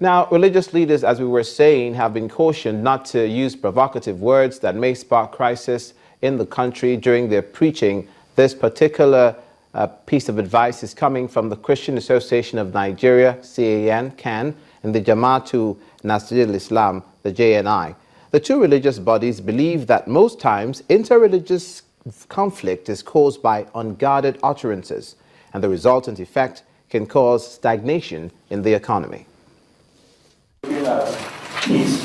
Now, religious leaders, as we were saying, have been cautioned not to use provocative words that may spark crisis in the country during their preaching. This particular piece of advice is coming from the Christian Association of Nigeria, CAN, and the Jama'atu Nasrul Islam, the JNI. The two religious bodies believe that most times interreligious conflict is caused by unguarded utterances, and the resultant effect can cause stagnation in the economy. Peace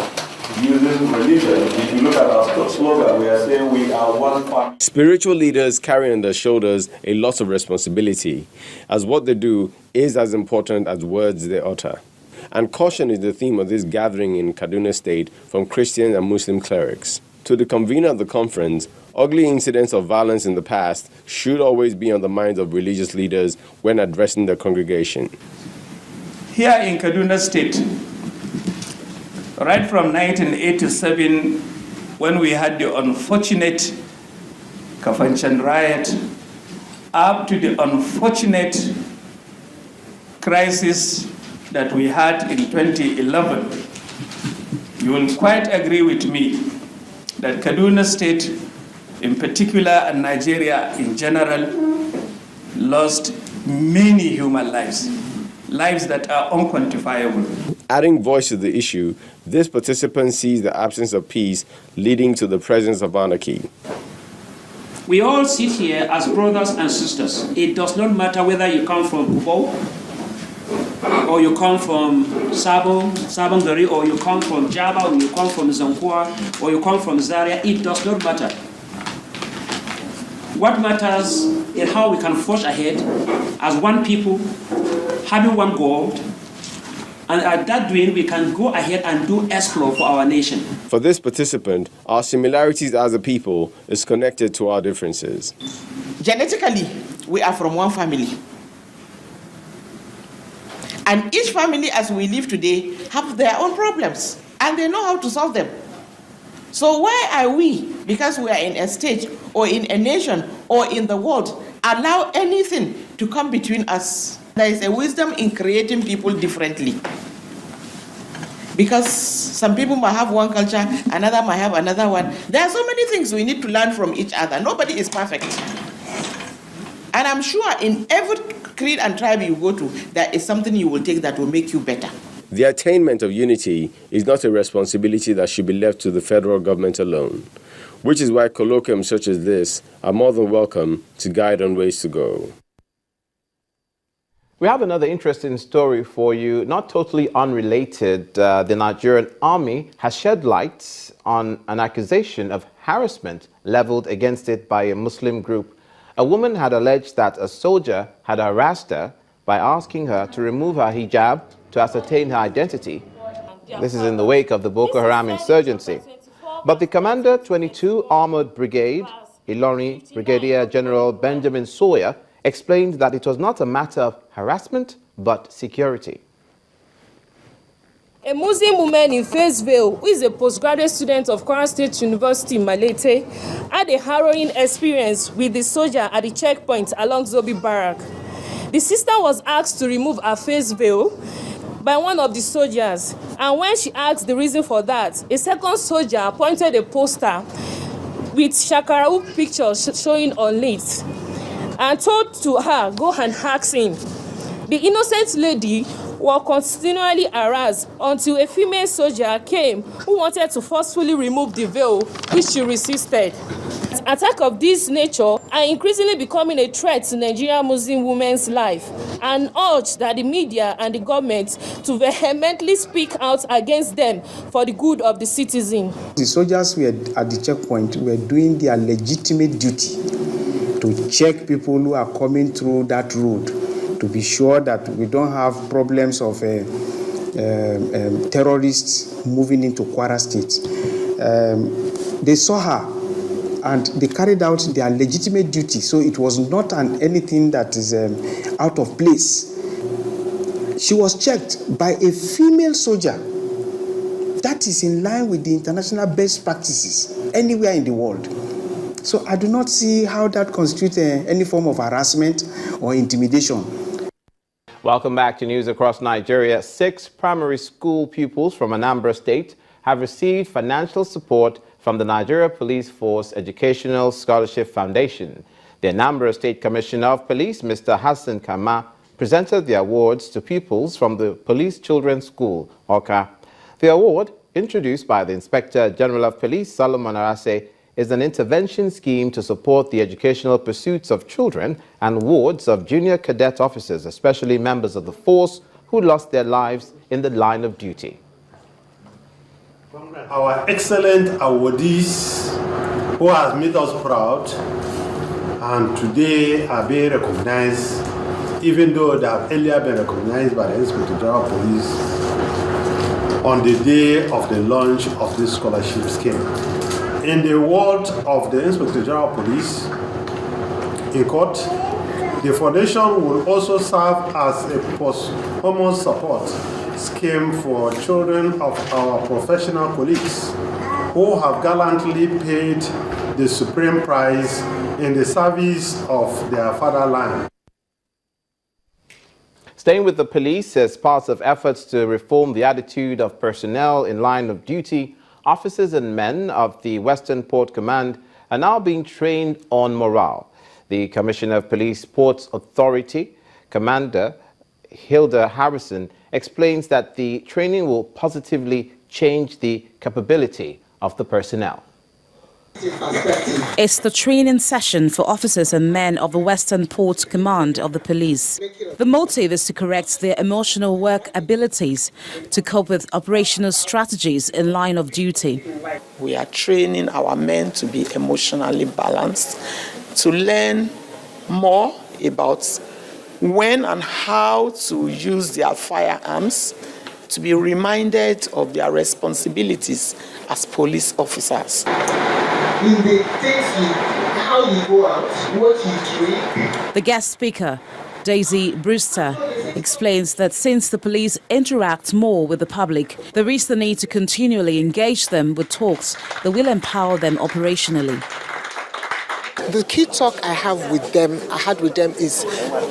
using religion. If you look at our slogan, we are saying we are one family. Spiritual leaders carry on their shoulders a lot of responsibility, as what they do is as important as words they utter. And caution is the theme of this gathering in Kaduna State from Christian and Muslim clerics. To the convener of the conference, ugly incidents of violence in the past should always be on the minds of religious leaders when addressing their congregation. Here in Kaduna State, right from 1987, when we had the unfortunate Kafanchan riot, up to the unfortunate crisis that we had in 2011, you will quite agree with me that Kaduna State in particular and Nigeria in general lost many human lives, lives that are unquantifiable. Adding voice to the issue, this participant sees the absence of peace leading to the presence of anarchy. We all sit here as brothers and sisters. It does not matter whether you come from Bubo, or you come from Sabongari, or you come from Java, or you come from Zankwa, or you come from Zaria. It does not matter. What matters is how we can forge ahead as one people, having one goal, and at that doing, we can go ahead and do explore for our nation. For this participant, our similarities as a people is connected to our differences. Genetically, we are from one family. And each family, as we live today, have their own problems, and they know how to solve them. So why are we, because we are in a state or in a nation or in the world, allow anything to come between us? There is a wisdom in creating people differently. Because some people might have one culture, another might have another one. There are so many things we need to learn from each other. Nobody is perfect. And I'm sure in every creed and tribe you go to, there is something you will take that will make you better. The attainment of unity is not a responsibility that should be left to the federal government alone, which is why colloquiums such as this are more than welcome to guide on ways to go. We have another interesting story for you, not totally unrelated. The Nigerian army has shed light on an accusation of harassment leveled against it by a Muslim group. A woman had alleged that a soldier had harassed her by asking her to remove her hijab to ascertain her identity. This is in the wake of the Boko Haram insurgency. But the Commander 22 Armored Brigade, Ilori Brigadier General Benjamin Sawyer, explained that it was not a matter of harassment, but security. A Muslim woman in Fayetteville, who is a postgraduate student of Kwara State University, Malete, had a harrowing experience with the soldier at the checkpoint along Zobi Barrack. The sister was asked to remove her face veil by one of the soldiers, and when she asked the reason for that, a second soldier pointed a poster with Shakarau pictures showing on it and told to her, go and ask him. The innocent lady was continually harassed until a female soldier came who wanted to forcefully remove the veil, which she resisted. Attacks of this nature are increasingly becoming a threat to Nigerian Muslim women's life, and urge that the media and the government to vehemently speak out against them for the good of the citizen. The soldiers were at the checkpoint were doing their legitimate duty to check people who are coming through that road, to be sure that we don't have problems of terrorists moving into Kwara State. They saw her and they carried out their legitimate duty, so it was not anything that is out of place. She was checked by a female soldier. That is in line with the international best practices anywhere in the world. So I do not see how that constitutes any form of harassment or intimidation. Welcome back to News Across Nigeria. 6 primary school pupils from Anambra State have received financial support from the Nigeria Police Force Educational Scholarship Foundation. The Anambra State Commissioner of Police, Mr. Hassan Kama, presented the awards to pupils from the Police Children's School, Oka. The award, introduced by the Inspector General of Police, Solomon Arase, is an intervention scheme to support the educational pursuits of children and wards of junior cadet officers, especially members of the force who lost their lives in the line of duty. Our excellent awardees who has made us proud and today are being recognized, even though they have earlier been recognized by the Inspector General of Police on the day of the launch of this scholarship scheme. In the word of the Inspector General of Police, in court, the foundation will also serve as a posthumous support scheme for children of our professional colleagues who have gallantly paid the supreme price in the service of their fatherland. Staying with the police, as part of efforts to reform the attitude of personnel in line of duty, officers and men of the Western Port Command are now being trained on morale. The Commissioner of Police Ports Authority, Commander Hilda Harrison, explains that the training will positively change the capability of the personnel. It's the training session for officers and men of the Western Port Command of the police. The motive is to correct their emotional work abilities to cope with operational strategies in line of duty. We are training our men to be emotionally balanced, to learn more about when and how to use their firearms, to be reminded of their responsibilities as police officers. In the things how you go out, what you do. The guest speaker, Daisy Brewster, explains that since the police interact more with the public, there is the need to continually engage them with talks that will empower them operationally. The key talk I had with them is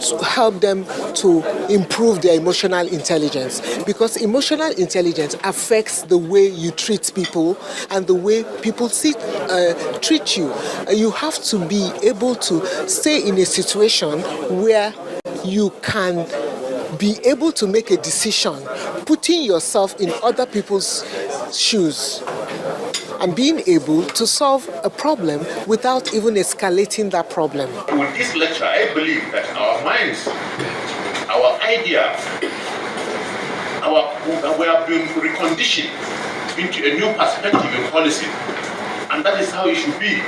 to help them to improve their emotional intelligence, because emotional intelligence affects the way you treat people and the way people treat you. You have to be able to stay in a situation where you can be able to make a decision, putting yourself in other people's shoes, and being able to solve a problem without even escalating that problem. With this lecture, I believe that our minds, our ideas, we have been reconditioned into a new perspective and policy, and that is how it should be.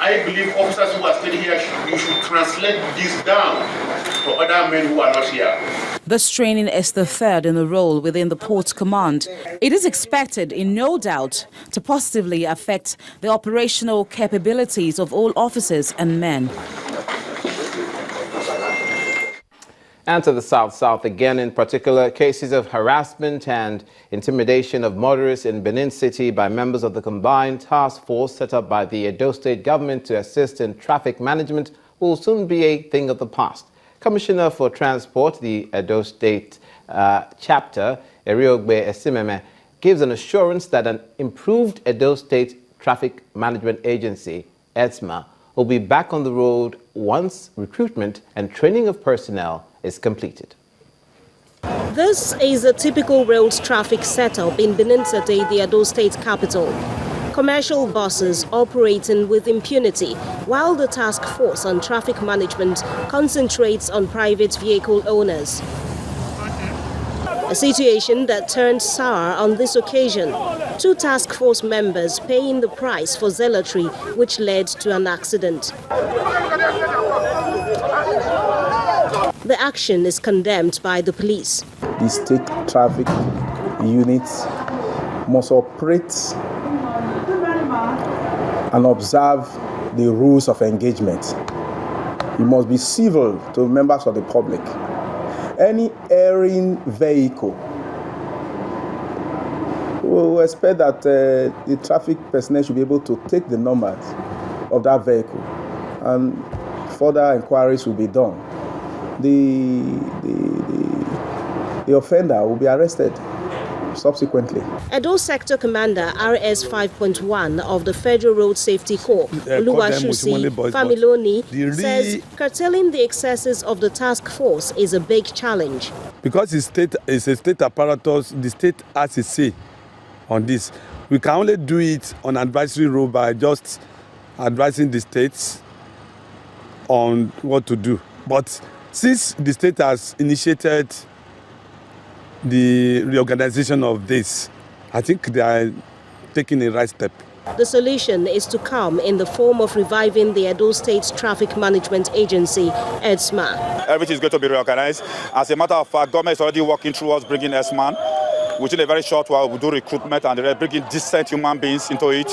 I believe officers who are still here, you should translate this down to other men who are not here. This training is the third in a role within the Port Command. It is expected, in no doubt, to positively affect the operational capabilities of all officers and men. And to the south again, in particular, cases of harassment and intimidation of motorists in Benin City by members of the combined task force set up by the Edo State government to assist in traffic management will soon be a thing of the past. Commissioner for Transport, the Edo State chapter, Eriogbe Esimeme, gives an assurance that an improved Edo State Traffic Management Agency, ETSMA, will be back on the road once recruitment and training of personnel is completed. This is a typical road traffic setup in Benin City, the Edo State capital. Commercial buses operating with impunity, while the task force on traffic management concentrates on private vehicle owners. A situation that turned sour on this occasion. 2 task force members paying the price for zealotry, which led to an accident. The action is condemned by the police. The state traffic units must operate and observe the rules of engagement. You must be civil to members of the public. Any erring vehicle, we expect that the traffic personnel should be able to take the numbers of that vehicle and further inquiries will be done. The the offender will be arrested subsequently. Edo Sector Commander RS 5.1 of the Federal Road Safety Corps, Oluwashusi Familoni, says curtailing the excesses of the task force is a big challenge. Because the state is a state apparatus, the state has a say on this. We can only do it on advisory role by just advising the states on what to do. But since the state has initiated the reorganization of this, I think they are taking a right step. The solution is to come in the form of reviving the Edo State Traffic Management Agency, EDSMA. Everything is going to be reorganized. As a matter of fact, government is already working towards bringing EDSMA. Within a very short while, we'll do recruitment and they're bringing decent human beings into it,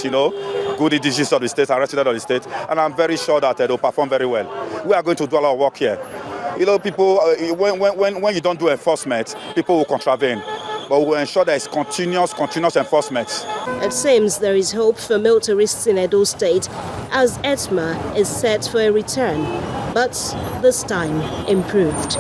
good indigenous of the state and resident of the state. And I'm very sure that they'll perform very well. We are going to do a lot of work here. People, when you don't do enforcement, people will contravene. But we will ensure there is continuous enforcement. It seems there is hope for motorists in Edo State as EDSMA is set for a return, but this time improved.